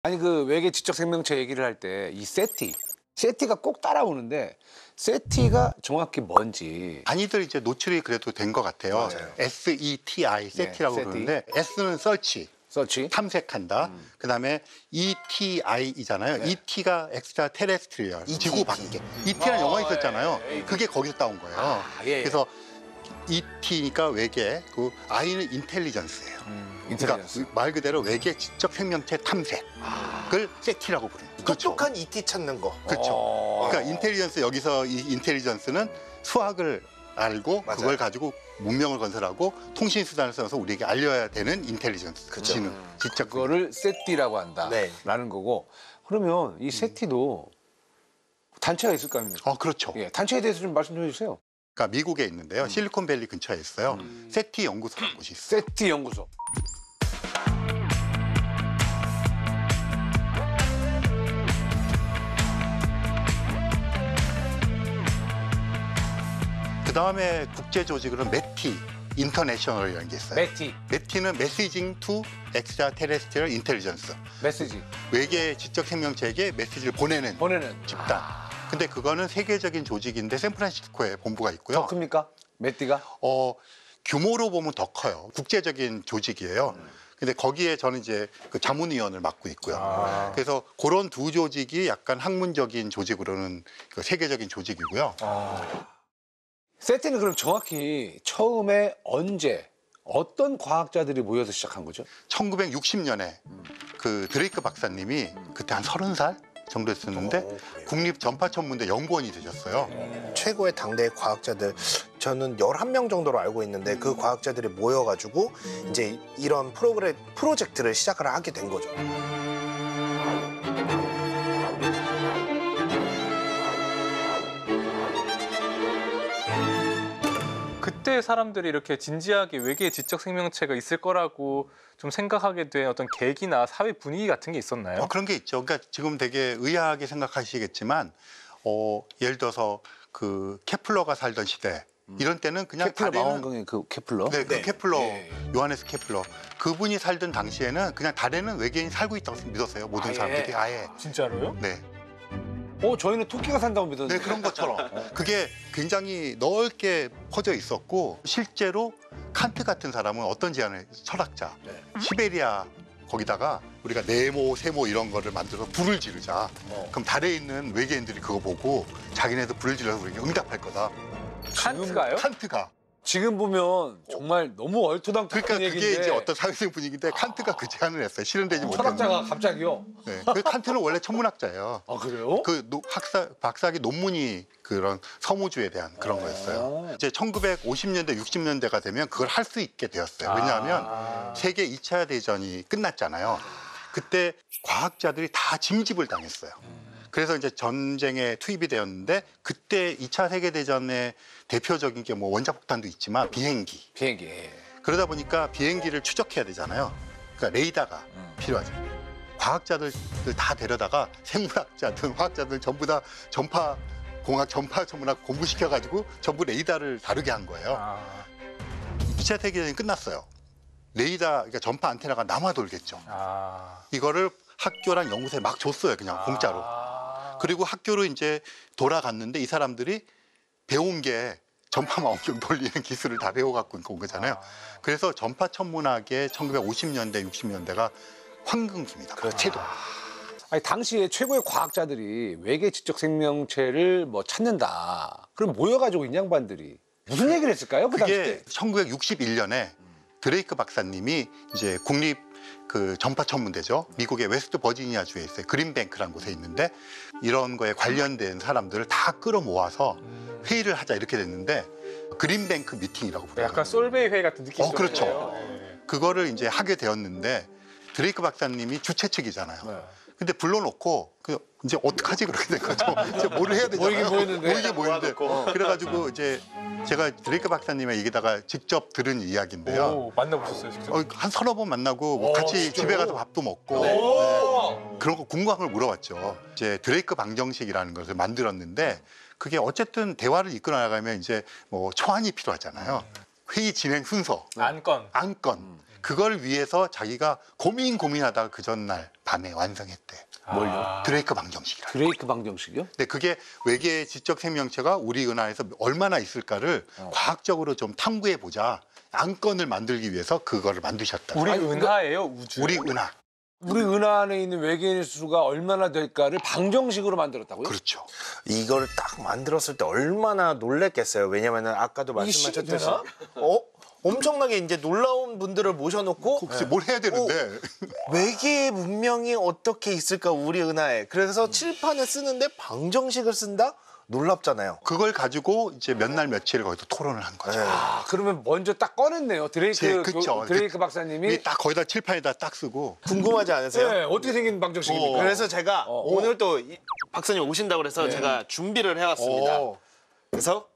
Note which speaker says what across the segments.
Speaker 1: 아니 그 외계 지적 생명체 얘기를 할 때 이 세티가 꼭 따라오는데 세티가 정확히 뭔지.
Speaker 2: 많이들 이제 노출이 그래도 된 것 같아요.
Speaker 1: 맞아요.
Speaker 2: SETI, 세티라고
Speaker 1: 세티.
Speaker 2: 그러는데 S는
Speaker 1: 서치.
Speaker 2: 탐색한다. 그다음에 ETI이잖아요.
Speaker 1: 네.
Speaker 2: ET가 엑스트라 테레스트리얼, 지구 밖에. ET라는 영화 있었잖아요.
Speaker 1: 예.
Speaker 2: 그게 거기서 따온 거예요.
Speaker 1: 예.
Speaker 2: 그래서 ET니까 외계, 그 I는 인텔리전스예요.
Speaker 1: 인텔리전스.
Speaker 2: 그러니까 말 그대로 외계 지적 생명체 탐색을 세티라고 부릅니다.
Speaker 3: 똑똑한 ET 찾는 거.
Speaker 2: 그렇죠. 그러니까 인텔리전스, 여기서 이 인텔리전스는 수학을 알고
Speaker 3: 맞아요.
Speaker 2: 그걸 가지고 문명을 건설하고 통신 수단을 써서 우리에게 알려야 되는 인텔리전스.
Speaker 3: 그쵸.
Speaker 2: 지능, 지적
Speaker 1: 그거를 세티라고 한다라는
Speaker 3: 네.
Speaker 1: 거고. 그러면 이 세티도 단체가 있을 거 아닙니까?
Speaker 2: 그렇죠.
Speaker 1: 예, 단체에 대해서 좀 말씀 좀 해주세요.
Speaker 2: 그러니까 미국에 있는데요. 실리콘밸리 근처에 있어요. 세티 연구소라는 곳이 있어요.
Speaker 1: 세티 연구소.
Speaker 2: 그 다음에 국제 조직으로는 METI, 인터내셔널이라는 게 있어요.
Speaker 1: 메티.
Speaker 2: METI는 Messaging to Extraterrestrial Intelligence.
Speaker 1: 메시지.
Speaker 2: 외계 지적 생명체에게 메시지를 보내는 집단. 근데 그거는 세계적인 조직인데 샌프란시스코에 본부가 있고요.
Speaker 1: 더 큽니까? 메티가?
Speaker 2: 규모로 보면 더 커요. 국제적인 조직이에요. 근데 거기에 저는 이제 그 자문위원을 맡고 있고요. 그래서 그런 두 조직이 약간 학문적인 조직으로는 그 세계적인 조직이고요.
Speaker 1: 세티는 그럼 정확히 처음에 언제 어떤 과학자들이 모여서 시작한 거죠?
Speaker 2: 1960년에 그 드레이크 박사님이 그때 한 30살 정도 됐었는데 국립전파천문대 연구원이 되셨어요.
Speaker 3: 최고의 당대 과학자들, 저는 11명 정도로 알고 있는데 그 과학자들이 모여가지고 이제 이런 프로젝트를 시작을 하게 된 거죠.
Speaker 4: 그때 사람들이 이렇게 진지하게 외계 지적 생명체가 있을 거라고 좀 생각하게 된 어떤 계기나 사회 분위기 같은 게 있었나요?
Speaker 2: 그런 게 있죠. 그러니까 지금 되게 의아하게 생각하시겠지만 예를 들어서 그 케플러가 살던 시대 이런 때는 그냥
Speaker 1: 케플러
Speaker 2: 달에는
Speaker 1: 망원경의 그 케플러?
Speaker 2: 네, 그
Speaker 3: 네.
Speaker 2: 케플러,
Speaker 1: 예.
Speaker 2: 요하네스 케플러 그분이 살던 당시에는 그냥 달에는 외계인이 살고 있다고 믿었어요. 모든
Speaker 1: 아예?
Speaker 2: 사람들이 아예.
Speaker 4: 진짜로요?
Speaker 2: 네.
Speaker 1: 저희는 토끼가 산다고 믿었는데.
Speaker 2: 네, 그런 것처럼. 그게 굉장히 넓게 퍼져 있었고 실제로 칸트 같은 사람은 어떤 제안을 철학자
Speaker 1: 네.
Speaker 2: 시베리아 거기다가 우리가 네모, 세모 이런 거를 만들어서 불을 지르자. 그럼 달에 있는 외계인들이 그거 보고 자기네도 불을 질러서 우리에게 응답할 거다.
Speaker 4: 칸트가요?
Speaker 2: 칸트가.
Speaker 1: 지금 보면 정말 너무 얼토당토한
Speaker 2: 그러니까 그게
Speaker 1: 얘기인데
Speaker 2: 이제 어떤 사회적 분위기인데 칸트가 그 제안을 했어요. 실현되지 못했는데.
Speaker 1: 철학자가 갑자기요?
Speaker 2: 네. 그 칸트는 원래 천문학자예요.
Speaker 1: 아 그래요?
Speaker 2: 그 박사학위 논문이 그런 서무주에 대한 그런 거였어요. 이제 1950년대, 60년대가 되면 그걸 할 수 있게 되었어요. 왜냐하면 세계 2차 대전이 끝났잖아요. 그때 과학자들이 다 짐집을 당했어요. 그래서 이제 전쟁에 투입이 되었는데 그때 2차 세계대전의 대표적인 게 뭐 원자폭탄도 있지만 비행기.
Speaker 1: 비행기.
Speaker 2: 그러다 보니까 비행기를 추적해야 되잖아요. 그러니까 레이더가 필요하죠. 과학자들 다 데려다가 생물학자들, 화학자들 전부 다 전파 천문학 공부시켜가지고 전부 레이더를 다루게 한 거예요. 2차 세계대전이 끝났어요. 레이더, 그러니까 전파 안테나가 남아 돌겠죠. 이거를 학교랑 연구소에 막 줬어요. 그냥 공짜로. 그리고 학교로 이제 돌아갔는데 이 사람들이 배운 게 전파 망원경 돌리는 기술을 다 배워갖고 온 거잖아요. 그래서 전파 천문학의 1950년대, 60년대가 황금기입니다.
Speaker 3: 그렇죠.
Speaker 1: 아니 당시에 최고의 과학자들이 외계 지적 생명체를 뭐 찾는다. 그럼 모여가지고 이 양반들이 무슨 얘기를 했을까요? 그 당시
Speaker 2: 그게
Speaker 1: 때.
Speaker 2: 1961년에 드레이크 박사님이 이제 국립 그 전파 천문대죠. 미국의 웨스트 버지니아 주에 있어요. 그린뱅크라는 곳에 있는데 이런 거에 관련된 사람들을 다 끌어모아서 회의를 하자 이렇게 됐는데 그린뱅크 미팅이라고 부르요.
Speaker 4: 약간 솔베이 회의 같은 느낌이
Speaker 2: 그렇죠.
Speaker 4: 있어요.
Speaker 2: 그거를 이제 하게 되었는데 드레이크 박사님이 주최 측이잖아요.
Speaker 1: 네.
Speaker 2: 근데 불러놓고 이제 어떡하지 그렇게 된 거죠. 이제 뭐를 해야 되잖아요.
Speaker 1: 모이긴
Speaker 2: 모이는데. 그래가지고 이제 제가 드레이크 박사님의 얘기다가 직접 들은 이야기인데요.
Speaker 4: 오, 만나보셨어요, 직접?
Speaker 2: 한 서너 번 만나고 뭐 같이
Speaker 1: 진짜요?
Speaker 2: 집에 가서 밥도 먹고
Speaker 1: 네.
Speaker 2: 그런 거 궁금한 걸 물어봤죠. 이제 드레이크 방정식이라는 것을 만들었는데 그게 어쨌든 대화를 이끌어 나가면 이제 뭐 초안이 필요하잖아요. 회의 진행 순서,
Speaker 4: 안건.
Speaker 2: 안건 그걸 위해서 자기가 고민하다가 그 전날 밤에 완성했대.
Speaker 1: 뭘요?
Speaker 2: 드레이크 방정식이라.
Speaker 1: 드레이크 방정식이요?
Speaker 2: 근데 그게 외계 지적 생명체가 우리 은하에서 얼마나 있을까를 과학적으로 좀 탐구해 보자. 안건을 만들기 위해서 그거를 만드셨다.
Speaker 4: 우리
Speaker 1: 아니,
Speaker 4: 은하예요, 우주.
Speaker 2: 우리 은하.
Speaker 1: 우리 은하 안에 있는 외계인 수가 얼마나 될까를 방정식으로 만들었다고요?
Speaker 2: 그렇죠.
Speaker 3: 이걸 딱 만들었을 때 얼마나 놀랬겠어요. 왜냐면은 아까도
Speaker 1: 이게 식이
Speaker 3: 말씀하셨듯이
Speaker 1: 되나?
Speaker 3: 엄청나게 이제 놀라운 분들을 모셔놓고
Speaker 2: 혹시 뭘 해야 되는데
Speaker 3: 외계의 문명이 어떻게 있을까 우리 은하에. 그래서 칠판에 쓰는데 방정식을 쓴다? 놀랍잖아요.
Speaker 2: 그걸 가지고 이제 몇 날 며칠 거기서 토론을 한 거죠.
Speaker 1: 아, 그러면 먼저 딱 꺼냈네요.
Speaker 2: 그쵸.
Speaker 1: 드레이크 박사님이.
Speaker 2: 딱 거기다 칠판에다 딱 쓰고
Speaker 3: 궁금하지 않으세요?
Speaker 1: 네, 어떻게 생긴 방정식입니까?
Speaker 3: 그래서 제가 오늘 또 박사님 오신다고 그래서 제가 준비를 해왔습니다. 그래서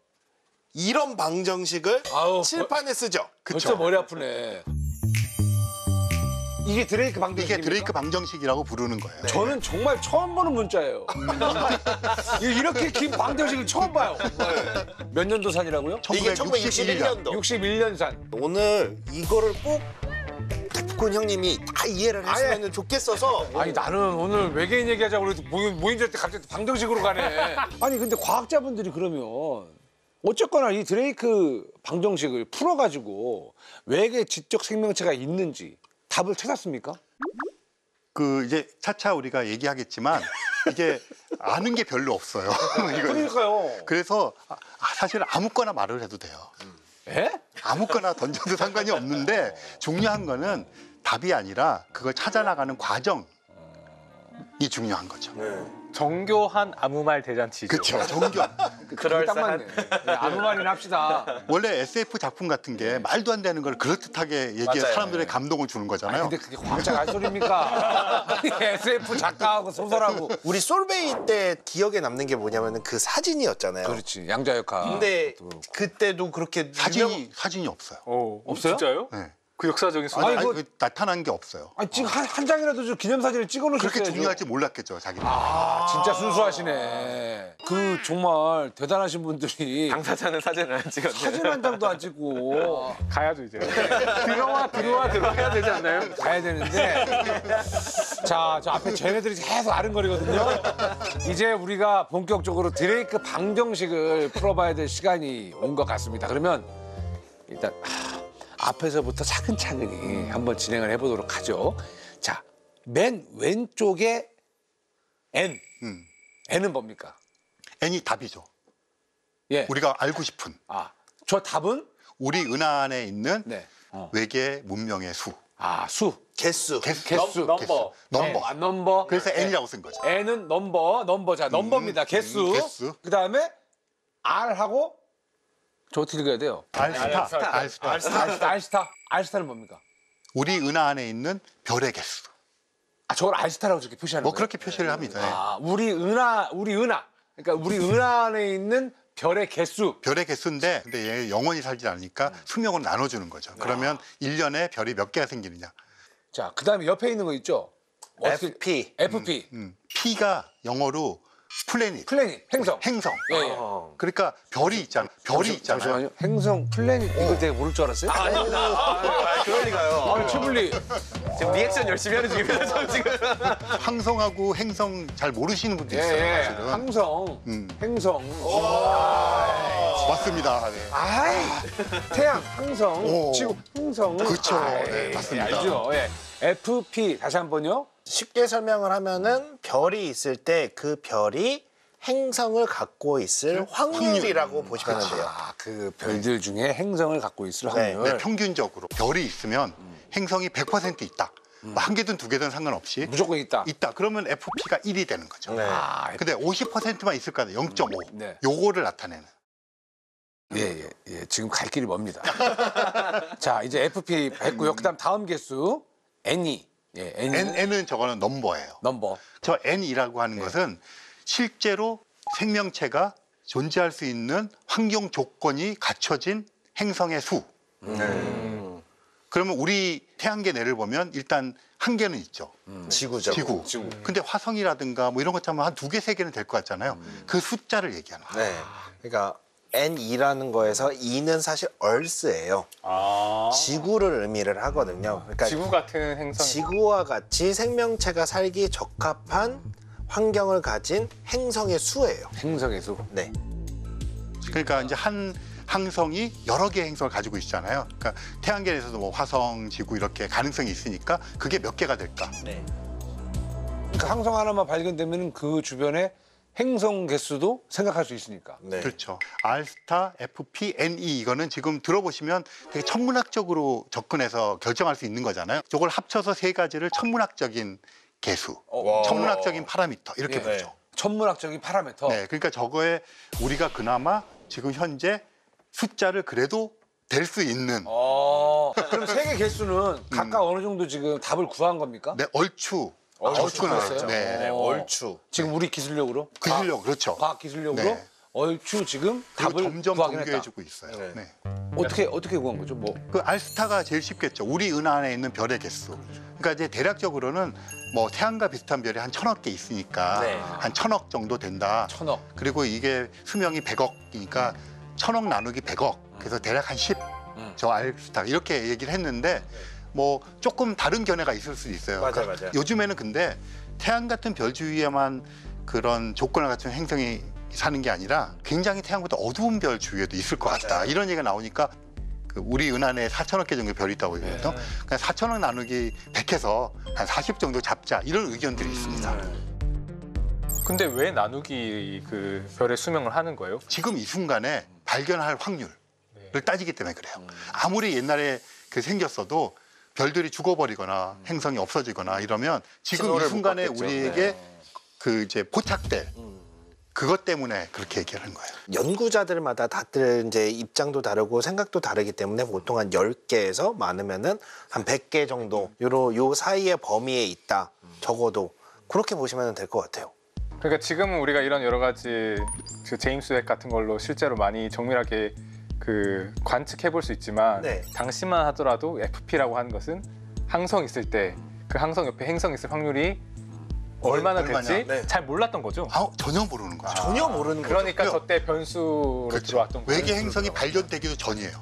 Speaker 3: 이런 방정식을
Speaker 1: 아우,
Speaker 3: 칠판에 쓰죠.
Speaker 1: 벌써 머리 아프네. 이게 드레이크 방정식입니까?
Speaker 2: 이게 드레이크 방정식이라고 부르는 거예요.
Speaker 1: 저는 정말 처음 보는 문자예요. 이렇게 긴 방정식을 처음 봐요. 몇 년도산이라고요?
Speaker 3: 이게 1961년도.
Speaker 1: 61년산.
Speaker 3: 오늘 이거를 꼭 북군 형님이 다 이해를 했으면 좋겠어서
Speaker 1: 아니 나는 오늘 외계인 얘기하자고 그래도 모임절 때 갑자기 방정식으로 가네. 아니 근데 과학자분들이 그러면 어쨌거나 이 드레이크 방정식을 풀어가지고 외계 지적 생명체가 있는지 답을 찾았습니까?
Speaker 2: 그 이제 차차 우리가 얘기하겠지만 이게 아는 게 별로 없어요.
Speaker 1: 그러니까요.
Speaker 2: 그래서 사실 아무거나 말을 해도 돼요.
Speaker 1: 에?
Speaker 2: 아무거나 던져도 상관이 없는데 중요한 거는 답이 아니라 그걸 찾아나가는 과정이 중요한 거죠.
Speaker 4: 정교한 아무 말 대잔치죠.
Speaker 2: 그렇죠. 정교.
Speaker 1: 그게 딱 맞네. 네, 아무 말이나 합시다.
Speaker 2: 원래 SF 작품 같은 게 말도 안 되는 걸 그럴듯하게 얘기해
Speaker 3: 맞아요.
Speaker 2: 사람들의 감동을 주는 거잖아요.
Speaker 1: 근데 그게 과학자가 할 소리입니까? 아니, SF 작가하고 소설하고.
Speaker 3: 우리 솔베이 때 기억에 남는 게 뭐냐면은 그 사진이었잖아요.
Speaker 1: 그렇지, 양자 역학.
Speaker 3: 근데 그때도 그렇게
Speaker 2: 사진이 없어요.
Speaker 1: 없어요?
Speaker 4: 진짜요?
Speaker 2: 네.
Speaker 4: 그 역사적인 순간.
Speaker 1: 아니,
Speaker 2: 그 나타난 게 없어요.
Speaker 1: 아니, 지금 한 장이라도 좀 기념사진을 찍어놓으셨어야죠.
Speaker 2: 그렇게 중요할지 몰랐겠죠, 자기는.
Speaker 1: 아, 진짜 순수하시네. 그 정말 대단하신 분들이
Speaker 5: 당사자는 사진을 안 찍었네.
Speaker 1: 사진 한 장도 안 찍고
Speaker 4: 가야죠 이제. 들어와야 되지 않나요?
Speaker 1: 가야 되는데 자, 저 앞에 쟤네들이 계속 아른거리거든요. 이제 우리가 본격적으로 드레이크 방정식을 풀어봐야 될 시간이 온 것 같습니다. 그러면 일단 앞에서부터 차근차근히 한번 진행을 해보도록 하죠. 자, 맨 왼쪽에 N. N은 뭡니까?
Speaker 2: N이 답이죠.
Speaker 1: 예.
Speaker 2: 우리가 알고 싶은
Speaker 1: 저 답은?
Speaker 2: 우리 은하 안에 있는
Speaker 1: 네.
Speaker 2: 외계 문명의 수.
Speaker 1: 수.
Speaker 3: 개수.
Speaker 1: 개수.
Speaker 5: 넘버.
Speaker 2: 넘버.
Speaker 1: 넘버.
Speaker 2: 그래서 N이라고 쓴 거죠.
Speaker 1: N은 넘버. 자, 넘버입니다. 개수.
Speaker 2: 개수.
Speaker 1: 그다음에 R하고 저 어떻게 읽어야 돼요?
Speaker 2: 알스타.
Speaker 1: 알스타는 뭡니까?
Speaker 2: 우리 은하 안에 있는 별의 개수.
Speaker 1: 저걸 알스타라고 저렇게 표시하는
Speaker 2: 뭐
Speaker 1: 거예요?
Speaker 2: 그렇게 표시를 합니다. 예.
Speaker 1: 우리 은하. 그러니까 우리 은하 안에 있는 별의 개수.
Speaker 2: 별의 개수인데 근데 얘 영원히 살지 않으니까 수명을 나눠주는 거죠. 그러면 1년에 별이 몇 개가 생기느냐.
Speaker 1: 자, 그다음에 옆에 있는 거 있죠?
Speaker 3: FP.
Speaker 1: FP.
Speaker 2: P가 영어로 플래닛,
Speaker 1: 행성.
Speaker 2: 행성.
Speaker 1: 예, 예.
Speaker 2: 그러니까 별이 있잖아요.
Speaker 1: 잠시만요. 행성, 플래닛 이거 되게 모를 줄 알았어요?
Speaker 5: 그럴 리가요.
Speaker 1: 아니, 최불리.
Speaker 5: 지금 리액션 열심히 하는 중입니다. 지금.
Speaker 2: 항성하고 행성 잘 모르시는 분도 있어요.
Speaker 1: 예.
Speaker 2: 사실은.
Speaker 1: 항성, 행성.
Speaker 2: 맞습니다. 네.
Speaker 1: 태양, 항성,
Speaker 2: 오.
Speaker 1: 지구, 행성.
Speaker 2: 그렇죠. 네, 맞습니다.
Speaker 1: 알죠. 예. FP 다시 한 번요.
Speaker 3: 쉽게 설명을 하면은 별이 있을 때 그 별이 행성을 갖고 있을 확률이라고 보시면 돼요.
Speaker 1: 그 별들 중에 행성을 갖고 있을
Speaker 3: 네.
Speaker 1: 확률.
Speaker 2: 네, 평균적으로 별이 있으면 행성이 100% 있다. 뭐 한 개든 두 개든 상관없이
Speaker 1: 무조건 있다.
Speaker 2: 그러면 FP가 1이 되는 거죠.
Speaker 3: 네.
Speaker 2: 근데 50%만 있을 거야. 0.5.
Speaker 1: 네.
Speaker 2: 요거를 나타내는.
Speaker 1: 예. 지금 갈 길이 멉니다. 자, 이제 FP 했고요. 그다음 다음 개수 N이. 예,
Speaker 2: N은 저거는 넘버예요.
Speaker 1: 넘버.
Speaker 2: 저 N이라고 하는 것은 실제로 생명체가 존재할 수 있는 환경 조건이 갖춰진 행성의 수. 그러면 우리 태양계 내를 보면 일단 한 개는 있죠.
Speaker 3: 지구죠.
Speaker 2: 지구. 근데 화성이라든가 뭐 이런 것처럼 한 두 개, 세 개는 될 것 같잖아요. 그 숫자를 얘기하는 거예요.
Speaker 3: 네. 그러니까 N2라는 거에서 E는 사실 얼스예요. 지구를 의미를 하거든요. 그러니까
Speaker 4: 지구 같은 행성.
Speaker 3: 지구와 같이 생명체가 살기 적합한 환경을 가진 행성의 수예요.
Speaker 1: 행성의 수.
Speaker 3: 네.
Speaker 2: 그러니까 이제 한 항성이 여러 개의 행성을 가지고 있잖아요. 그러니까 태양계에서도 뭐 화성, 지구 이렇게 가능성이 있으니까 그게 몇 개가 될까?
Speaker 3: 네.
Speaker 1: 그러니까 항성 하나만 발견되면 그 주변에 행성 개수도 생각할 수 있으니까.
Speaker 3: 네.
Speaker 2: 그렇죠. 알스타, FP, NE 이거는 지금 들어보시면 되게 천문학적으로 접근해서 결정할 수 있는 거잖아요. 저걸 합쳐서 세 가지를 천문학적인 개수, 천문학적인 파라미터 이렇게
Speaker 1: 예.
Speaker 2: 부르죠.
Speaker 1: 천문학적인 파라미터.
Speaker 2: 네, 그러니까 저거에 우리가 그나마 지금 현재 숫자를 그래도 될 수 있는
Speaker 1: 그럼 세계 개수는 각각 어느 정도 지금 답을 구한 겁니까?
Speaker 2: 네, 얼추
Speaker 1: 얼추
Speaker 2: 나왔죠.
Speaker 1: 구했어요?
Speaker 2: 네,
Speaker 3: 얼추.
Speaker 1: 지금 우리 기술력으로?
Speaker 2: 기술력 그렇죠.
Speaker 1: 과학 기술력으로
Speaker 2: 네.
Speaker 1: 얼추 지금
Speaker 2: 그리고
Speaker 1: 답을
Speaker 2: 점점
Speaker 1: 구하긴 했다.
Speaker 2: 정교해지고 있어요.
Speaker 3: 네.
Speaker 2: 네.
Speaker 1: 어떻게 구한 거죠? 뭐
Speaker 2: 그 알스타가 제일 쉽겠죠. 우리 은하 안에 있는 별의 개수. 그러니까 이제 대략적으로는 뭐 태양과 비슷한 별이 한 1000억 개 있으니까
Speaker 3: 네.
Speaker 2: 한 1000억 정도 된다.
Speaker 1: 1000억.
Speaker 2: 그리고 이게 수명이 100억이니까 1000억 나누기 100억. 그래서 대략 한 10. 저 알스타 이렇게 얘기를 했는데 뭐 조금 다른 견해가 있을 수도 있어요.
Speaker 3: 맞아요.
Speaker 2: 요즘에는 근데 태양 같은 별 주위에만 그런 조건을 갖춘 행성이 사는 게 아니라 굉장히 태양보다 어두운 별 주위에도 있을 것 같다. 이런 얘기가 나오니까 그 우리 은하 내에 4천억 개 정도 별이 있다고 얘기했죠. 그러니까 4천억 나누기 100해서 한 40 정도 잡자 이런 의견들이 있습니다.
Speaker 4: 근데 왜 나누기 그 별의 수명을 하는 거예요?
Speaker 2: 지금 이 순간에 발견할 확률을 따지기 때문에 그래요. 아무리 옛날에 그 생겼어도 별들이 죽어버리거나 행성이 없어지거나 이러면 지금 이
Speaker 3: 신호를
Speaker 2: 순간에
Speaker 3: 못 받겠죠.
Speaker 2: 우리에게 그 이제 포착될 그것 때문에 그렇게 얘기하는 거예요.
Speaker 3: 연구자들마다 다들 이제 입장도 다르고 생각도 다르기 때문에 보통 한 10개에서 많으면은 한 100개 정도 요 사이의 범위에 있다. 적어도 그렇게 보시면 될 것 같아요.
Speaker 4: 그러니까 지금은 우리가 이런 여러 가지 그 제임스 웹 같은 걸로 실제로 많이 정밀하게 그 관측해 볼 수 있지만
Speaker 3: 네.
Speaker 4: 당시만 하더라도 FP라고 하는 것은 항성 있을 때 그 항성 옆에 행성 있을 확률이 얼마나
Speaker 2: 얼마냐?
Speaker 4: 될지
Speaker 3: 네.
Speaker 4: 잘 몰랐던 거죠.
Speaker 2: 전혀 모르는 거죠.
Speaker 3: 전혀 모르는 거죠.
Speaker 4: 그러니까 저때 변수로
Speaker 2: 그렇죠.
Speaker 4: 들어왔던 거예요.
Speaker 2: 외계 행성이 발견되기도 전이에요.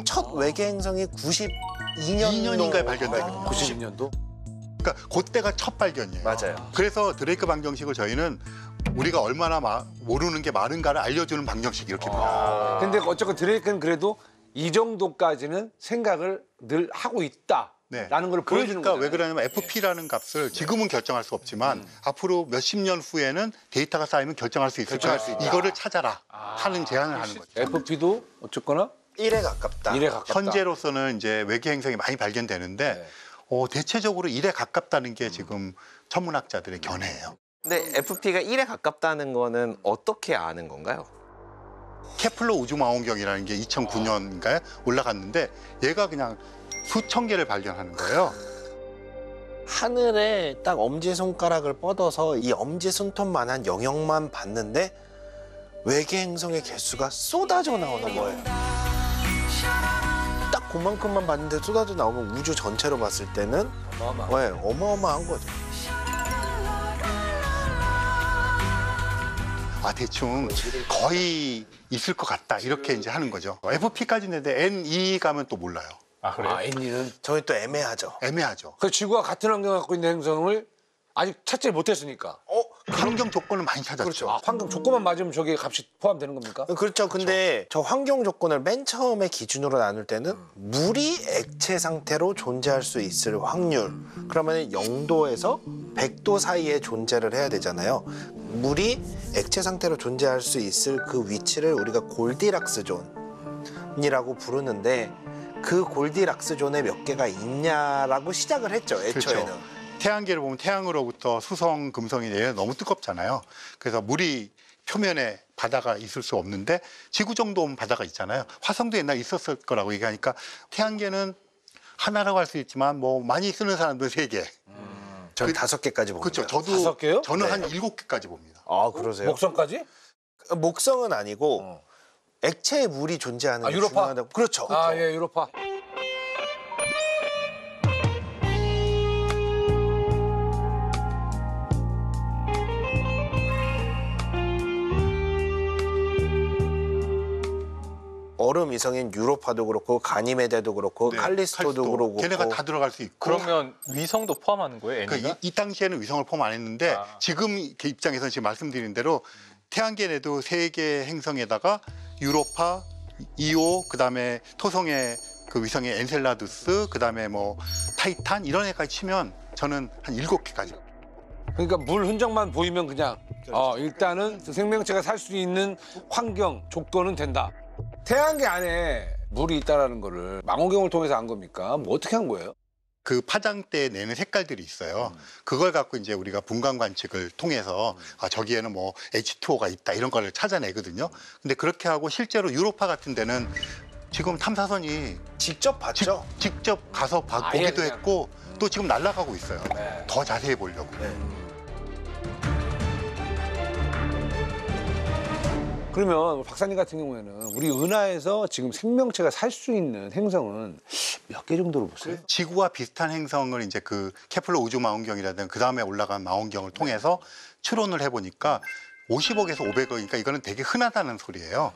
Speaker 3: 첫 외계 행성이 92년
Speaker 2: 2년인가에 발견되거든요.
Speaker 1: 92년도?
Speaker 2: 그러니까 그때가 첫 발견이에요.
Speaker 3: 맞아요.
Speaker 2: 그래서 드레이크 방정식을 저희는 우리가 얼마나 모르는 게 많은가를 알려주는 방정식 이렇게 불러요.
Speaker 1: 근데 어쨌건 드레이크는 그래도 이 정도까지는 생각을 늘 하고 있다라는 걸 보여주는
Speaker 2: 그러니까
Speaker 1: 거예요.
Speaker 2: 왜 그러냐면 FP라는 값을 지금은 결정할 수 없지만 앞으로 몇십 년 후에는 데이터가 쌓이면 결정할 수 있으니까 이거를 찾아라 하는 제안을 하는 거죠.
Speaker 1: FP도 어쨌거나
Speaker 3: 1에 가깝다.
Speaker 1: 1에 가깝다.
Speaker 2: 현재로서는 이제 외계 행성이 많이 발견되는데 대체적으로 1에 가깝다는 게 지금 천문학자들의 견해예요.
Speaker 5: 근데 FP가 1에 가깝다는 거는 어떻게 아는 건가요?
Speaker 2: 케플러 우주망원경이라는 게 2009년인가에 올라갔는데 얘가 그냥 수천 개를 발견하는 거예요.
Speaker 3: 하늘에 딱 엄지손가락을 뻗어서 이 엄지손톱만한 영역만 봤는데 외계 행성의 개수가 쏟아져 나오는 거예요. 딱 그만큼만 봤는데 쏟아져 나오면 우주 전체로 봤을 때는 어마어마한 거죠.
Speaker 2: 대충 거의 있을 것 같다 이렇게 이제 하는 거죠. FP까지는 있는데 NE 가면 또 몰라요.
Speaker 4: 아 그래요?
Speaker 1: N이는
Speaker 3: 저희 또 애매하죠.
Speaker 2: 애매하죠.
Speaker 1: 그 지구와 같은 환경을 갖고 있는 행성을 아직 찾지 못했으니까.
Speaker 2: 환경 조건을 많이 찾았죠.
Speaker 1: 그렇죠. 환경 조건만 맞으면 저게 값이 포함되는 겁니까?
Speaker 3: 그렇죠. 근데 저 환경 조건을 맨 처음에 기준으로 나눌 때는 물이 액체 상태로 존재할 수 있을 확률. 그러면 0도에서 100도 사이에 존재를 해야 되잖아요. 물이 액체 상태로 존재할 수 있을 그 위치를 우리가 골디락스 존이라고 부르는데 그 골디락스 존에 몇 개가 있냐라고 시작을 했죠. 애초에는.
Speaker 2: 그렇죠. 태양계를 보면 태양으로부터 수성, 금성이 내려 너무 뜨겁잖아요. 그래서 물이 표면에 바다가 있을 수 없는데 지구 정도 오면 바다가 있잖아요. 화성도 옛날에 있었을 거라고 얘기하니까 태양계는 하나라고 할 수 있지만 뭐 많이 쓰는 사람들은 3개.
Speaker 3: 저는 5개까지 봅니다.
Speaker 2: 그렇죠. 저도
Speaker 1: 5개요?
Speaker 2: 저는
Speaker 3: 네.
Speaker 2: 한 7개까지 봅니다.
Speaker 3: 아, 그러세요?
Speaker 1: 목성까지?
Speaker 3: 목성은 아니고 액체에 물이 존재하는 게
Speaker 1: 유로파?
Speaker 3: 중요하다고. 그렇죠.
Speaker 1: 아, 예, 유로파.
Speaker 3: 얼음 위성인 유로파도 그렇고 가니메데도 그렇고
Speaker 2: 네,
Speaker 3: 칼리스토도 그렇고
Speaker 2: 걔네가 다 들어갈 수 있고.
Speaker 4: 그러면 위성도 포함하는 거예요,
Speaker 2: 그러니까
Speaker 4: 애니가?
Speaker 2: 이 당시에는 위성을 포함 안 했는데
Speaker 4: 아.
Speaker 2: 지금 그 입장에서는 지금 말씀드린 대로 태양계에도 3개 행성에다가 유로파, 이오, 그다음에 토성의 그 위성의 엔셀라두스, 그다음에 뭐 타이탄 이런 애까지 치면 저는 한 7개까지.
Speaker 1: 그러니까 물 흔적만 보이면 그냥 일단은 생명체가 살 수 있는 환경, 조건은 된다. 태양계 안에 물이 있다라는 거를 망원경을 통해서 안 겁니까? 뭐 어떻게 한 거예요?
Speaker 2: 그 파장 때 내는 색깔들이 있어요. 그걸 갖고 이제 우리가 분광 관측을 통해서 저기에는 뭐 H2O가 있다 이런 거를 찾아내거든요. 근데 그렇게 하고 실제로 유로파 같은 데는 지금 탐사선이
Speaker 3: 직접 봤죠?
Speaker 2: 직접 가서
Speaker 1: 아예
Speaker 2: 보기도
Speaker 1: 그냥.
Speaker 2: 했고 또 지금 날아가고 있어요.
Speaker 1: 네.
Speaker 2: 더 자세히 보려고.
Speaker 1: 그러면 박사님 같은 경우에는 우리 은하에서 지금 생명체가 살 수 있는 행성은 몇 개 정도로 보세요?
Speaker 2: 지구와 비슷한 행성을 이제 그 케플러 우주 망원경이라든 그 다음에 올라간 망원경을 통해서 추론을 해보니까 50억에서 500억이니까 이거는 되게 흔하다는 소리예요.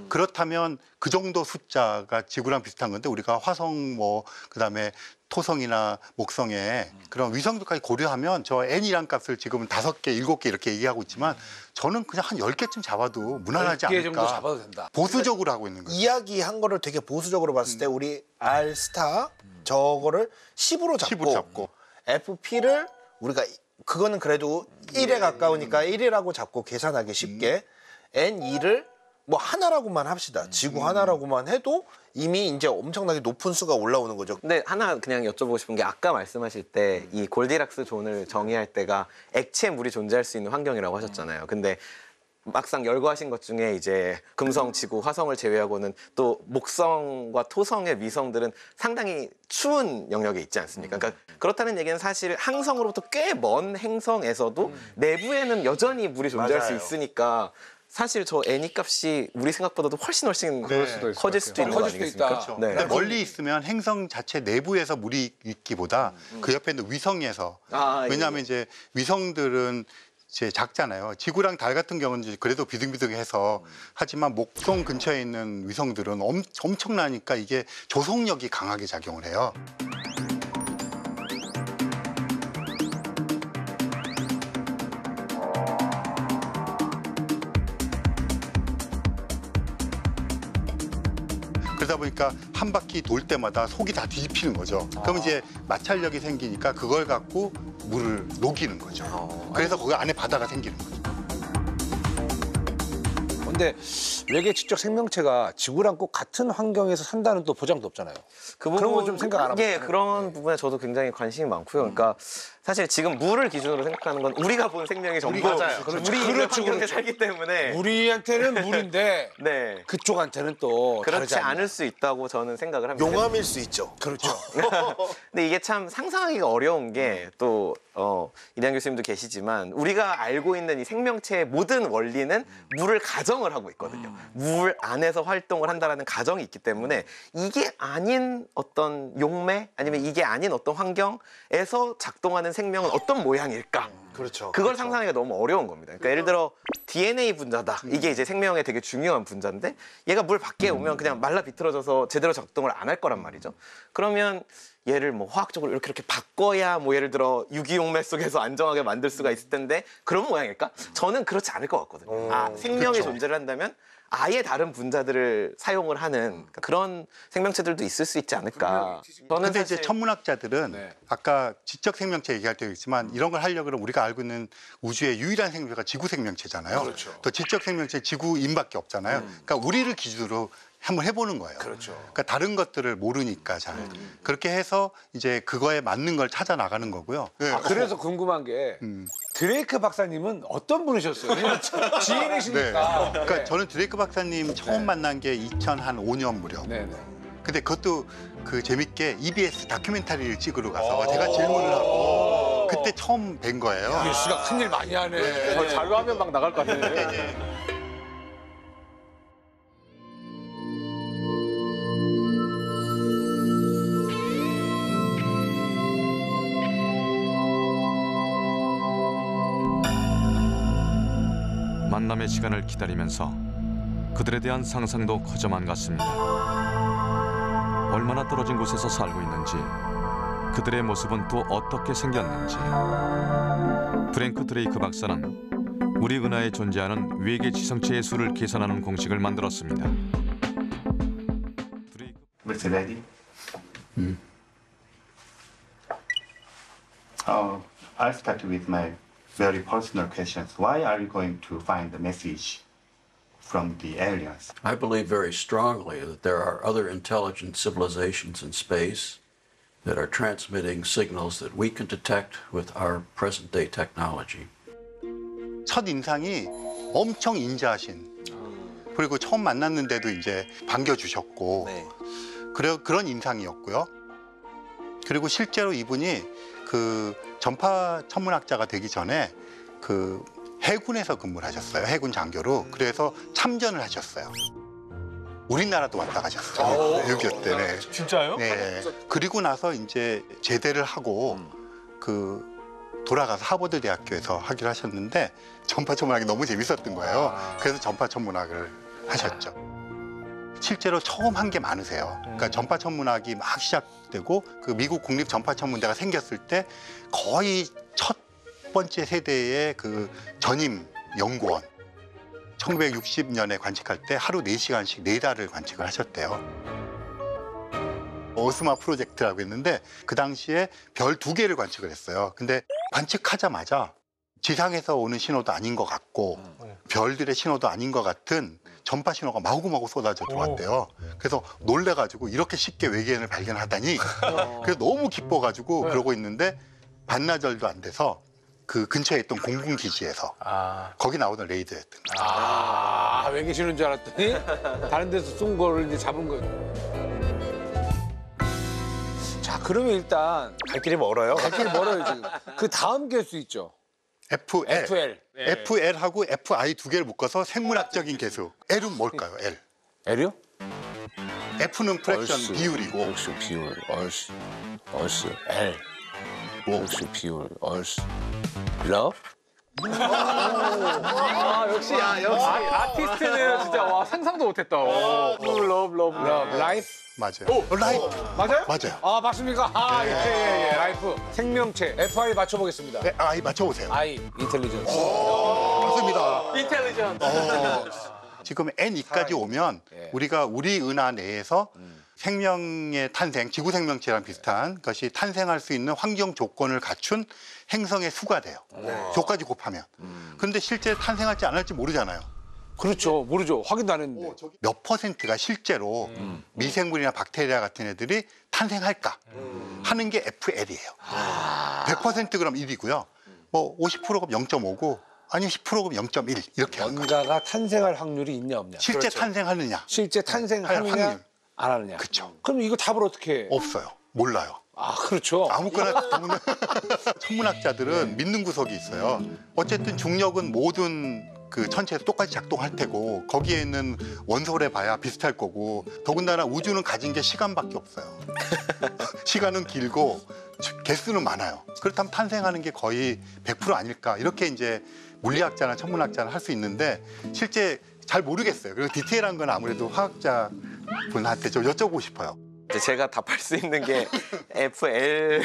Speaker 2: 그렇다면 그 정도 숫자가 지구랑 비슷한 건데 우리가 화성 뭐 그다음에 토성이나 목성에 그런 위성들까지 고려하면 저 N이란 값을 지금은 5개, 7개 이렇게 얘기하고 있지만 저는 그냥 한 10개쯤 잡아도 무난하지
Speaker 1: 10개 정도
Speaker 2: 않을까.
Speaker 1: 잡아도 된다.
Speaker 2: 보수적으로 하고 있는 거예요.
Speaker 3: 이야기한 거를 되게 보수적으로 봤을 때 우리 R스타 저거를 10으로 잡고,
Speaker 2: 10으로 잡고.
Speaker 3: FP를 우리가 그거는 그래도 1에 가까우니까 1이라고 잡고 계산하기 쉽게 N2를 뭐 하나라고만 합시다. 지구 하나라고만 해도 이미 이제 엄청나게 높은 수가 올라오는 거죠.
Speaker 5: 근데 하나 그냥 여쭤보고 싶은 게 아까 말씀하실 때 이 골디락스 존을 정의할 때가 액체 물이 존재할 수 있는 환경이라고 하셨잖아요. 근데 막상 열거하신 것 중에 이제 금성, 지구, 화성을 제외하고는 또 목성과 토성의 위성들은 상당히 추운 영역에 있지 않습니까? 그러니까 그렇다는 얘기는 사실 항성으로부터 꽤 먼 행성에서도 내부에는 여전히 물이 존재할
Speaker 3: 맞아요.
Speaker 5: 수 있으니까 사실 저 애니 값이 우리 생각보다도 훨씬
Speaker 2: 네.
Speaker 5: 커질 수도 있는 거
Speaker 1: 커질 수도
Speaker 5: 아니겠습니까?
Speaker 1: 있다.
Speaker 2: 그렇죠.
Speaker 5: 네.
Speaker 2: 근데 멀리 있으면 행성 자체 내부에서 물이 있기보다 그 옆에 있는 위성에서
Speaker 5: 아,
Speaker 2: 왜냐하면
Speaker 5: 예.
Speaker 2: 이제 위성들은 이제 작잖아요. 지구랑 달 같은 경우는 이제 그래도 비등비등해서 하지만 목성 근처에 있는 위성들은 엄청나니까 이게 조속력이 강하게 작용을 해요. 그러다 보니까 한 바퀴 돌 때마다 속이 다 뒤집히는 거죠. 그럼 이제 마찰력이 생기니까 그걸 갖고 물을 녹이는 거죠. 그래서 거기 안에 바다가 생기는 거죠.
Speaker 1: 근데 외계 지적 생명체가 지구랑 꼭 같은 환경에서 산다는 또 보장도 없잖아요. 그런 건 좀 생각 안 하고.
Speaker 5: 예, 그런 부분에 저도 굉장히 관심이 많고요. 그러니까 사실 지금 물을 기준으로 생각하는 건 우리가 본 생명이 전부
Speaker 3: 맞아요.
Speaker 1: 그렇죠.
Speaker 5: 우리 있는
Speaker 1: 그렇죠,
Speaker 5: 환경에
Speaker 1: 그렇죠.
Speaker 5: 살기 때문에
Speaker 1: 우리한테는 물인데
Speaker 5: 네.
Speaker 1: 그쪽한테는 또
Speaker 5: 그렇지
Speaker 1: 다르지 않나.
Speaker 5: 않을 수 있다고 저는 생각을 합니다.
Speaker 3: 용암일 수 있죠.
Speaker 1: 그렇죠.
Speaker 5: 근데 이게 참 상상하기가 어려운 게 또 이대한 교수님도 계시지만 우리가 알고 있는 이 생명체의 모든 원리는 물을 가정을 하고 있거든요. 물 안에서 활동을 한다라는 가정이 있기 때문에 이게 아닌 어떤 용매 아니면 이게 아닌 어떤 환경에서 작동하는 생명은 어떤 모양일까?
Speaker 3: 그렇죠.
Speaker 5: 그걸 상상하기가 너무 어려운 겁니다. 그러니까 예를 들어 DNA 분자다. 이게 이제 생명에 되게 중요한 분자인데 얘가 물 밖에 오면 그냥 말라 비틀어져서 제대로 작동을 안 할 거란 말이죠. 그러면 얘를 뭐 화학적으로 이렇게 바꿔야 뭐 예를 들어 유기용매 속에서 안정하게 만들 수가 있을 텐데 그런 모양일까? 저는 그렇지 않을 것 같거든요. 생명이
Speaker 2: 그렇죠.
Speaker 5: 존재를 한다면 아예 다른 분자들을 사용을 하는 그런 생명체들도 있을 수 있지 않을까. 저는
Speaker 2: 근데
Speaker 5: 사실
Speaker 2: 이제 천문학자들은
Speaker 1: 네.
Speaker 2: 아까 지적 생명체 얘기할 때 있지만 이런 걸 하려고 그러면 우리가 알고 있는 우주의 유일한 생명체가 지구 생명체잖아요.
Speaker 1: 그렇죠.
Speaker 2: 또 지적 생명체 지구인밖에 없잖아요. 그러니까 우리를 기준으로 한번 해보는 거예요.
Speaker 1: 그렇죠.
Speaker 2: 그러니까 다른 것들을 모르니까 잘 그렇게 해서 이제 그거에 맞는 걸 찾아 나가는 거고요. 네.
Speaker 1: 그래서 궁금한 게 드레이크 박사님은 어떤 분이셨어요? 왜냐면
Speaker 2: 네.
Speaker 1: 지인이시니까.
Speaker 2: 그러니까 저는 드레이크 박사님 처음 만난 게 2005년 무렵.
Speaker 1: 네네.
Speaker 2: 근데 그것도 그 재밌게 EBS 다큐멘터리를 찍으러 가서 제가 질문을 하고 그때 처음 뵌 거예요.
Speaker 1: 이게 씨가 큰일 많이 하네.
Speaker 4: 자료 하면 막 나갈 것 같은데.
Speaker 6: 만남의 시간을 기다리면서 그들에 대한 상상도 커져만 갔습니다. 얼마나 떨어진 곳에서 살고 있는지, 그들의 모습은 또 어떻게 생겼는지. 프랭크 드레이크 박사는 우리 은하에 존재하는 외계 지성체의 수를 계산하는 공식을 만들었습니다.
Speaker 7: Mr. Reddy? I'll start with my very personal questions. Why are you going to find the message from the aliens?
Speaker 8: I believe very strongly that there are other intelligent civilizations in space that are transmitting signals that we can detect with our present-day technology.
Speaker 2: 첫 인상이 엄청 인자하신, 그리고 처음 만났는데도 이제 반겨주셨고,
Speaker 5: 네.
Speaker 2: 그런 인상이었고요. 그리고 실제로 이분이 그 전파 천문학자가 되기 전에 그 해군에서 근무를 하셨어요. 해군 장교로. 그래서 참전을 하셨어요. 우리나라도 왔다 가셨어요. 6.25 때문에.
Speaker 4: 진짜요?
Speaker 2: 네. 그리고 나서 이제 제대를 하고 그 돌아가서 하버드 대학교에서 하기로 하셨는데 전파 천문학이 너무 재밌었던 거예요. 그래서 전파 천문학을 하셨죠. 실제로 처음 한 게 많으세요. 그러니까 전파 천문학이 막 시작되고 그 미국 국립 전파 천문대가 생겼을 때 거의 첫 번째 세대의 그 전임 연구원 1960년에 관측할 때 하루 4시간씩 4달을 관측을 하셨대요. 오스마 프로젝트라고 했는데 그 당시에 별 2개를 관측을 했어요. 근데 관측하자마자 지상에서 오는 신호도 아닌 것 같고 별들의 신호도 아닌 것 같은 전파 신호가 마구마구 쏟아져 들어왔대요. 그래서 놀래가지고 이렇게 쉽게 외계인을 발견하다니 그래서 너무 기뻐가지고 그러고 있는데 반나절도 안 돼서 그 근처에 있던 공군기지에서 거기 나오던 레이더였던 거예요.
Speaker 1: 외계 신호인 줄 알았더니 다른 데서 쏜 거를 이제 잡은 거예요. 자, 그러면 일단
Speaker 3: 갈 길이 멀어요.
Speaker 1: 갈 길이 멀어요, 지금. 그 다음 개수 있죠. FL.
Speaker 2: FL하고 FI 2개를 묶어서 생물학적인 개수. L은 뭘까요? L.
Speaker 1: L이요?
Speaker 2: F는 프랙션 비율이고
Speaker 1: 얼씨 비율, 얼씨, L. 얼씨 비율, 얼씨. 러브?
Speaker 4: 역시 아티스트는 진짜 와 상상도 못했다. 러브.
Speaker 1: 라이프?
Speaker 2: 맞아요. 라이프.
Speaker 1: 맞아요?
Speaker 2: 맞아요.
Speaker 1: 아, 맞습니까? 예. 라이프. 생명체. FI 맞춰보겠습니다.
Speaker 2: 네, I 맞춰보세요.
Speaker 1: I, 인텔리전스.
Speaker 2: 맞습니다.
Speaker 4: 인텔리전.
Speaker 2: 지금 N이까지 오면 우리가 우리 은하 내에서 생명의 탄생, 지구 생명체랑 비슷한 것이 탄생할 수 있는 환경 조건을 갖춘 행성의 수가 돼요. 조까지 곱하면. 그런데 실제 탄생할지 안 할지 모르잖아요.
Speaker 1: 그렇죠. 모르죠. 확인도 안 했는데.
Speaker 2: 몇 퍼센트가 실제로 미생물이나 박테리아 같은 애들이 탄생할까 하는 게 FL이에요. 100% 그럼 1이고요. 뭐 50%가 0.5고 아니면 10%가 0.1 이렇게 하는 거죠.
Speaker 1: 뭔가가 탄생할 확률이 있냐 없냐.
Speaker 2: 실제 탄생하느냐
Speaker 1: 실제 탄생하느냐
Speaker 2: 확률.
Speaker 1: 안 하느냐.
Speaker 2: 그쵸.
Speaker 1: 그럼 이거 답을 어떻게?
Speaker 2: 없어요. 몰라요.
Speaker 1: 아, 그렇죠.
Speaker 2: 아무거나 천문학자들은 믿는 구석이 있어요. 어쨌든 중력은 모든 그 천체에서 똑같이 작동할 테고 거기에 있는 원소를 봐야 비슷할 거고 더군다나 우주는 가진 게 시간밖에 없어요. 시간은 길고 개수는 많아요. 그렇다면 탄생하는 게 거의 100% 아닐까 이렇게 이제 물리학자나 천문학자는 할 수 있는데 실제 잘 모르겠어요. 그리고 디테일한 건 아무래도 화학자 분한테 좀 여쭤보고 싶어요.
Speaker 5: 제가 답할 수 있는 게 FL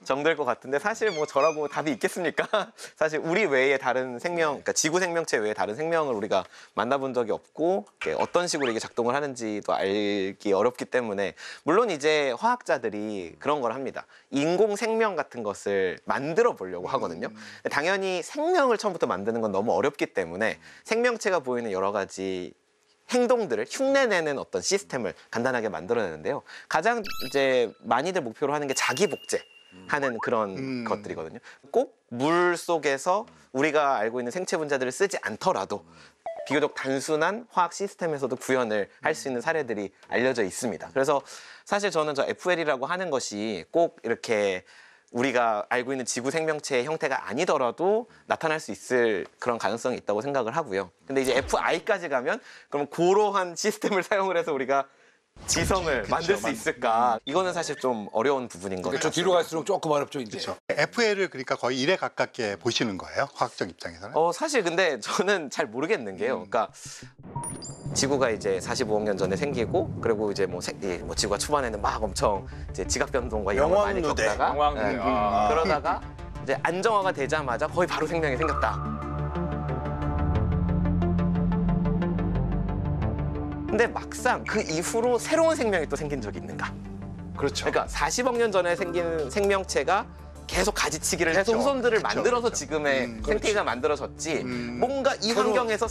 Speaker 5: 정도일 것 같은데 사실 뭐 저라고 답이 있겠습니까? 사실 우리 외에 다른 생명, 그러니까 지구 생명체 외에 다른 생명을 우리가 만나본 적이 없고 어떤 식으로 이게 작동을 하는지도 알기 어렵기 때문에 물론 이제 화학자들이 그런 걸 합니다. 인공 생명 같은 것을 만들어 보려고 하거든요. 당연히 생명을 처음부터 만드는 건 너무 어렵기 때문에 생명체가 보이는 여러 가지 행동들을 흉내내는 어떤 시스템을 간단하게 만들어내는데요. 가장 이제 많이들 목표로 하는 게 자기 복제하는 그런 것들이거든요. 꼭 물 속에서 우리가 알고 있는 생체 분자들을 쓰지 않더라도 비교적 단순한 화학 시스템에서도 구현을 할 수 있는 사례들이 알려져 있습니다. 그래서 사실 저는 저 FL이라고 하는 것이 꼭 이렇게 우리가 알고 있는 지구 생명체의 형태가 아니더라도 나타날 수 있을 그런 가능성이 있다고 생각을 하고요. 근데 이제 FI까지 가면 그럼 그러한 시스템을 사용을 해서 우리가 지성을 만들 수 있을까? 이거는 사실 좀 어려운 부분인 것
Speaker 1: 저
Speaker 5: 같아요.
Speaker 1: 뒤로 갈수록 조금 어렵죠, 이제.
Speaker 2: 그렇죠. FL을 그러니까 거의 1에 가깝게 보시는 거예요. 화학적 입장에서는.
Speaker 5: 사실 근데 저는 잘 모르겠는 게요. 그러니까 지구가 이제 45억 년 전에 생기고 그리고 이제 뭐 지구가 초반에는 막 엄청 이제 지각 변동과 이런 걸 많이
Speaker 3: 영왕누대.
Speaker 5: 겪다가
Speaker 4: 영왕누대. 아.
Speaker 5: 그러다가 이제 안정화가 되자마자 거의 바로 생명이 생겼다. 근데 막상 그 이후로 새로운 생명이 또 생긴 적이 있는가?
Speaker 3: 그렇죠.
Speaker 5: 그러니까 40억 년 전에 생긴 생명체가 계속 가지치기를 해서
Speaker 2: 그쵸.
Speaker 5: 후손들을
Speaker 2: 그쵸.
Speaker 5: 만들어서
Speaker 2: 그쵸.
Speaker 5: 지금의 생태계가 만들어졌지
Speaker 2: 음.
Speaker 5: 뭔가 이 환경에서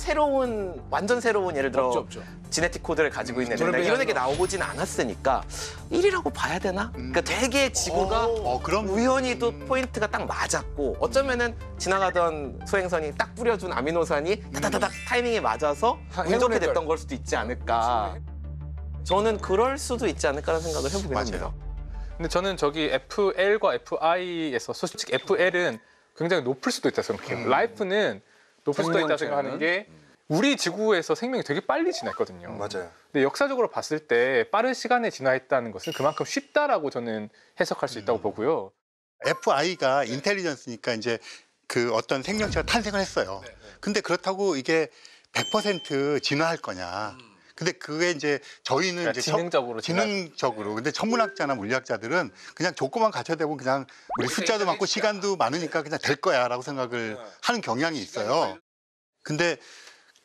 Speaker 5: 완전 새로운 예를 들어
Speaker 1: 없죠.
Speaker 5: 지네틱 코드를 가지고 있는
Speaker 1: 저를
Speaker 5: 애들 이런
Speaker 1: 배제하는
Speaker 5: 애가 나오진 않았으니까 1이라고 봐야 되나? 그러니까 되게 지구가
Speaker 2: 그럼
Speaker 5: 우연히 또 포인트가 딱 맞았고 어쩌면은 지나가던 소행선이 딱 뿌려준 아미노산이 다다다닥 타이밍에 맞아서 운 좋게
Speaker 1: 행운의
Speaker 5: 됐던 걸 수도 있지 않을까. 저는 그럴 수도 있지 않을까라는 생각을 해보긴
Speaker 2: 맞아요.
Speaker 5: 합니다.
Speaker 4: 근데 저는 저기 FL과 FI에서 솔직히 FL은 굉장히 높을 수도 있다 생각해요. 라이프는 높을 수도 있다 생각하는 게 우리 지구에서 생명이 되게 빨리 진화했거든요.
Speaker 3: 맞아요.
Speaker 4: 근데 역사적으로 봤을 때 빠른 시간에 진화했다는 것은 그만큼 쉽다라고 저는 해석할 수 있다고 보고요.
Speaker 2: FI가 인텔리전스니까 이제 그 어떤 생명체가 탄생을 했어요. 근데 그렇다고 이게 100% 진화할 거냐. 근데 그게 이제 저희는
Speaker 4: 그러니까
Speaker 2: 이제 지능적으로. 근데 천문학자나 물리학자들은 그냥 조건만 갖춰야 되고 그냥 우리 숫자도 많고 시간도 많으니까 그냥 될 거야라고 생각을 하는 경향이 있어요. 근데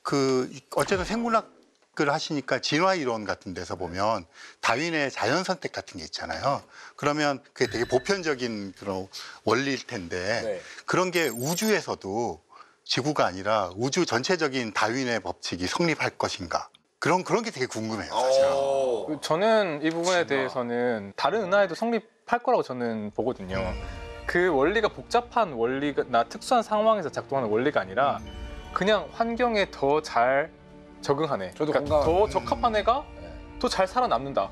Speaker 2: 그 어쨌든 생물학을 하시니까 진화 이론 같은 데서 보면 다윈의 자연 선택 같은 게 있잖아요. 그러면 그게 되게 보편적인 그런 원리일 텐데
Speaker 1: 네.
Speaker 2: 그런 게 우주에서도 지구가 아니라 우주 전체적인 다윈의 법칙이 성립할 것인가? 그런 게 되게 궁금해요, 사실은.
Speaker 4: 저는 이 부분에 대해서는 다른 은하에도 성립할 거라고 저는 보거든요. 그 원리가 복잡한 원리나 특수한 상황에서 작동하는 원리가 아니라 그냥 환경에 더 잘 적응한 애.
Speaker 1: 저도
Speaker 4: 그러니까 더
Speaker 1: 공감합니다.
Speaker 4: 적합한 애가 더 잘 살아남는다.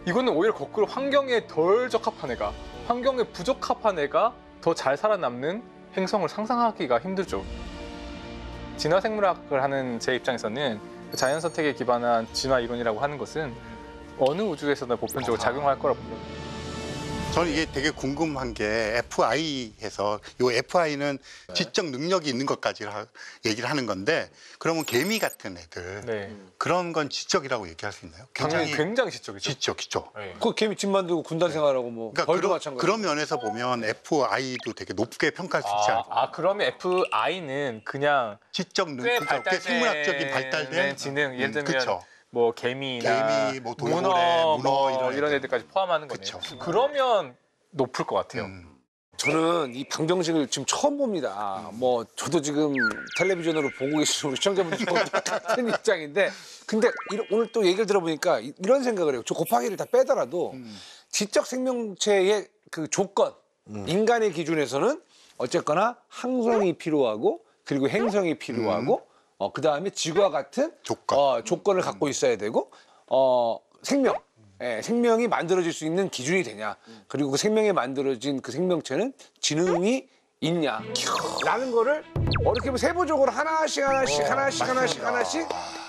Speaker 4: 이거는 오히려 거꾸로 환경에 덜 적합한 애가, 환경에 부적합한 애가 더 잘 살아남는 행성을 상상하기가 힘들죠. 진화 생물학을 하는 제 입장에서는 그 자연 선택에 기반한 진화 이론이라고 하는 것은 어느 우주에서나 보편적으로 작용할 거라고 봅니다.
Speaker 2: 저는 이게 되게 궁금한 게 FI에서 요 FI는 지적 능력이 있는 것까지 얘기를 하는 건데 그러면 개미 같은 애들
Speaker 4: 네.
Speaker 2: 그런 건 지적이라고 얘기할 수 있나요?
Speaker 4: 굉장히 지적이죠.
Speaker 2: 지적.
Speaker 4: 네.
Speaker 1: 그 개미 집 만들고 군단 생활하고 뭐
Speaker 2: 그러니까
Speaker 1: 벌도 마찬가지.
Speaker 2: 그런 면에서 보면 FI도 되게 높게 평가할 수 있지 않을까?
Speaker 4: 그러면 FI는 그냥
Speaker 2: 지적
Speaker 4: 꽤
Speaker 2: 능력,
Speaker 4: 발달된
Speaker 2: 생물학적인 발달된
Speaker 4: 지능, 예를 들면
Speaker 2: 그쵸.
Speaker 4: 뭐 개미나
Speaker 2: 개미, 뭐 돌고래,
Speaker 4: 문어,
Speaker 2: 문어
Speaker 4: 이런 애들까지 포함하는 거네요.
Speaker 2: 그쵸.
Speaker 4: 그러면 높을 것 같아요.
Speaker 1: 저는 이 방정식을 지금 처음 봅니다. 뭐 저도 지금 텔레비전으로 보고 계시는 우리 시청자분들과 똑같은 입장인데 근데 오늘 또 얘기를 들어보니까 이런 생각을 해요. 저 곱하기를 다 빼더라도 지적 생명체의 그 조건, 인간의 기준에서는 어쨌거나 항성이 필요하고 그리고 행성이 필요하고 그다음에 지구와 같은 조건을 갖고 있어야 되고 생명. 생명이 만들어질 수 있는 기준이 되냐 그리고 그 생명이 만들어진 그 생명체는 지능이 있냐 라는 거를 어떻게 보면 세부적으로 하나씩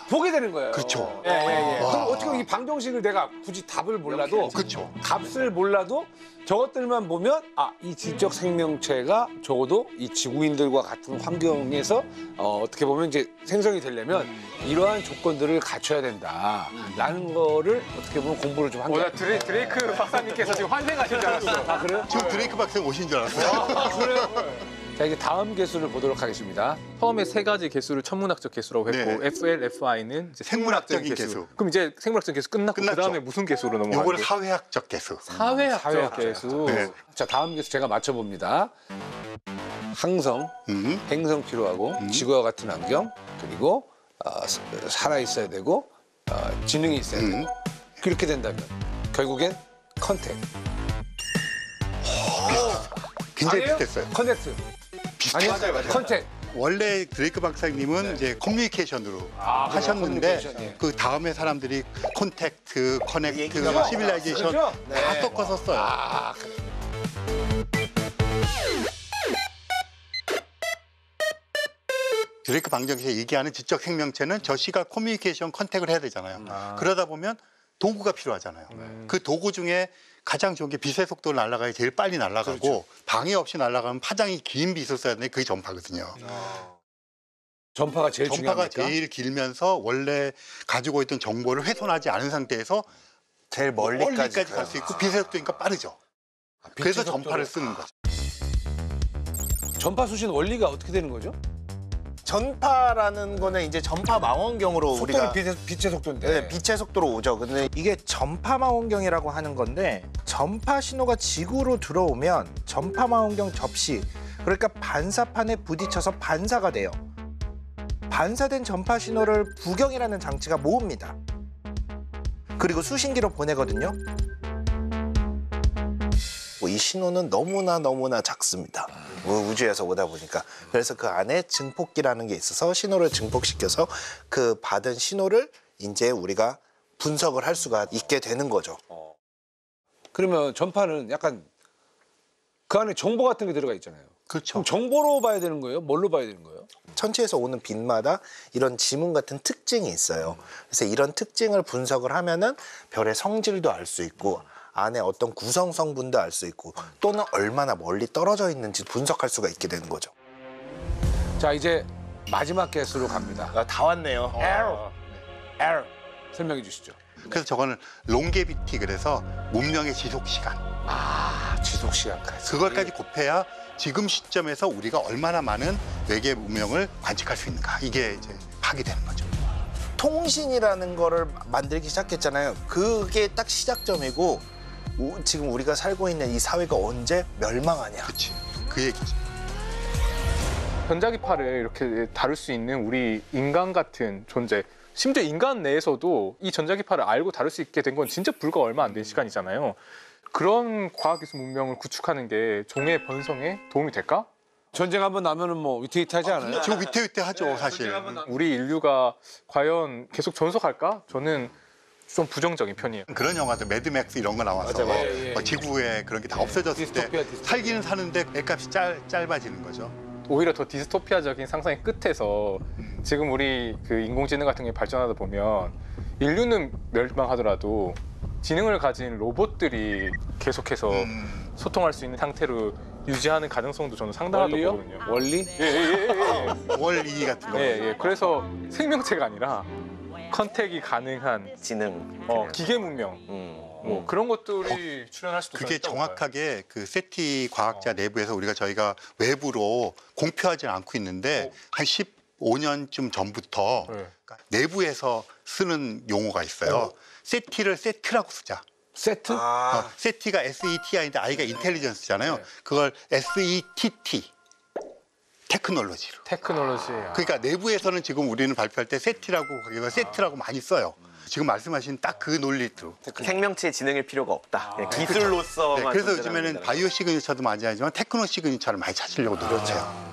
Speaker 1: 보게 되는 거예요.
Speaker 2: 그렇죠.
Speaker 1: 그럼 어떻게 보면 이 방정식을 내가 굳이 답을 몰라도
Speaker 2: 그렇죠.
Speaker 1: 값을 몰라도 저것들만 보면 이 지적 생명체가 적어도 이 지구인들과 같은 환경에서 어떻게 보면 이제 생성이 되려면 이러한 조건들을 갖춰야 된다라는 거를 어떻게 보면 공부를 좀 한 거예요.
Speaker 4: 드레이크 박사님께서 지금 환생하신 줄 알았어.
Speaker 1: 그래요?
Speaker 2: 지금 드레이크 박사님 오신 줄 알았어요.
Speaker 1: 그래요? 자, 이제 다음 개수를 보도록 하겠습니다.
Speaker 4: 처음에 세 가지 개수를 천문학적 개수라고 했고
Speaker 2: 네.
Speaker 4: FL, FI는 이제 생물학적인
Speaker 2: 생물학적인
Speaker 4: 개수.
Speaker 2: 개수.
Speaker 4: 그럼 이제 생물학적 개수 끝났고
Speaker 2: 끝났죠.
Speaker 4: 그다음에 무슨 개수로 넘어가는
Speaker 2: 요거를
Speaker 4: 거예요?
Speaker 2: 사회학적 개수.
Speaker 4: 사회학적 개수.
Speaker 2: 네.
Speaker 1: 자, 다음 개수 제가 맞춰봅니다. 항성, 행성 필요하고 지구와 같은 환경 그리고 살아 있어야 되고 지능이 있어야 되고 그렇게 된다면 결국엔 컨택.
Speaker 2: 굉장히
Speaker 1: 아니에요?
Speaker 2: 비슷했어요.
Speaker 1: 커넥트.
Speaker 2: 비슷했어요.
Speaker 1: 아니요? 컨택.
Speaker 2: 원래 드레이크 박사님은 이제 커뮤니케이션으로 하셨는데
Speaker 1: 커뮤니케이션, 예.
Speaker 2: 그 다음에 사람들이 콘택트, 커넥트, 시빌라이제이션
Speaker 1: 그렇죠?
Speaker 2: 다 섞어서 써요. 드레이크 방정식에 얘기하는 지적 생명체는 저 씨가 커뮤니케이션 컨택을 해야 되잖아요. 그러다 보면 도구가 필요하잖아요. 그 도구 중에 가장 좋은 게 빛의 속도로 날아가야 제일 빨리 날아가고 방해 없이 날아가면 파장이 긴 빛을 써야 되는데 그게 전파거든요.
Speaker 1: 전파가 제일
Speaker 2: 전파가
Speaker 1: 중요합니까?
Speaker 2: 제일 길면서 원래 가지고 있던 정보를 훼손하지 않은 상태에서
Speaker 3: 제일 멀리까지
Speaker 2: 갈 수 있고 빛의 속도니까 빠르죠. 그래서
Speaker 1: 빛의 속도를-
Speaker 2: 전파를 쓰는 거죠.
Speaker 1: 전파 수신 원리가 어떻게 되는 거죠?
Speaker 3: 전파라는 거는 이제 전파 망원경으로
Speaker 1: 속도는
Speaker 3: 우리가
Speaker 1: 빛의 속도인데.
Speaker 3: 네, 빛의 속도로 오죠. 근데 이게 전파 망원경이라고 하는 건데 전파 신호가 지구로 들어오면 전파 망원경 접시, 그러니까 반사판에 부딪혀서 반사가 돼요. 반사된 전파 신호를 부경이라는 장치가 모읍니다. 그리고 수신기로 보내거든요. 이 신호는 너무나 작습니다. 우주에서 오다 보니까. 그래서 그 안에 증폭기라는 게 있어서 신호를 증폭시켜서 그 받은 신호를 이제 우리가 분석을 할 수가 있게 되는 거죠.
Speaker 1: 그러면 전파는 약간 그 안에 정보 같은 게 들어가 있잖아요.
Speaker 2: 그렇죠.
Speaker 1: 그럼 정보로 봐야 되는 거예요? 뭘로 봐야 되는 거예요?
Speaker 3: 천체에서 오는 빛마다 이런 지문 같은 특징이 있어요. 그래서 이런 특징을 분석을 하면은 별의 성질도 알 수 있고 안에 어떤 구성 성분도 알 수 있고 또는 얼마나 멀리 떨어져 있는지 분석할 수가 있게 되는 거죠.
Speaker 1: 자, 이제 마지막 개수로 갑니다.
Speaker 3: 다 왔네요.
Speaker 1: L. 설명해 주시죠.
Speaker 2: 그래서 저거는 롱게비티, 그래서 문명의 지속 시간.
Speaker 1: 지속 시간까지.
Speaker 2: 그걸까지 곱해야 지금 시점에서 우리가 얼마나 많은 외계 문명을 관측할 수 있는가. 이게 이제 파악이 되는 거죠.
Speaker 3: 통신이라는 거를 만들기 시작했잖아요. 그게 딱 시작점이고 지금 우리가 살고 있는 이 사회가 언제 멸망하냐.
Speaker 2: 그렇지. 그 얘기죠.
Speaker 4: 전자기파를 이렇게 다룰 수 있는 우리 인간 같은 존재, 심지어 인간 내에서도 이 전자기파를 알고 다룰 수 있게 된 건 진짜 불과 얼마 안 된 시간이잖아요. 그런 과학기술 문명을 구축하는 게 종의 번성에 도움이 될까?
Speaker 1: 전쟁 한번 나면은 뭐 위태위태하지 않아요?
Speaker 2: 지금 위태위태하죠, 사실.
Speaker 4: 우리 인류가 과연 계속 존속할까? 저는 좀 부정적인 편이에요.
Speaker 2: 그런 영화들, 매드맥스 이런 거 나와서 지구에 그런 게 다 없어졌을 때
Speaker 1: 디스토피아.
Speaker 2: 살기는 사는데 애값이 짧아지는 거죠.
Speaker 4: 오히려 더 디스토피아적인 상상의 끝에서 지금 우리 그 인공지능 같은 게 발전하다 보면 인류는 멸망하더라도 지능을 가진 로봇들이 계속해서 소통할 수 있는 상태로 유지하는 가능성도 저는 상당하다고
Speaker 1: 원리요?
Speaker 4: 보거든요.
Speaker 1: 원리?
Speaker 2: 월2 같은 거.
Speaker 4: 예. 그래서 생명체가 아니라 컨택이 가능한
Speaker 5: 지능.
Speaker 4: 기계 문명 뭐 그런 것들이 출현할 수도
Speaker 2: 그게
Speaker 4: 있다고
Speaker 2: 정확하게 그 세티 과학자 내부에서 저희가 외부로 공표하지 않고 있는데 한 15년쯤 전부터
Speaker 4: 네.
Speaker 2: 내부에서 쓰는 용어가 있어요. 세티를 세트라고 쓰자.
Speaker 1: 세트?
Speaker 2: 세티가 SETI인데 I가 인텔리전스잖아요. 그걸 SETT. 테크놀로지로.
Speaker 4: 테크놀로지예요.
Speaker 2: 그러니까 내부에서는 지금 우리는 발표할 때 세티라고 거기가 세트라고 많이 써요. 지금 말씀하신 딱 그 논리로.
Speaker 5: 생명체의 지능일 필요가 없다. 그냥 기술로서만.
Speaker 2: 그래서
Speaker 5: 존재하는
Speaker 2: 요즘에는
Speaker 5: 거잖아요.
Speaker 2: 바이오 시그니처도 많이 하지만 테크노 시그니처를 많이 찾으려고 노력해요.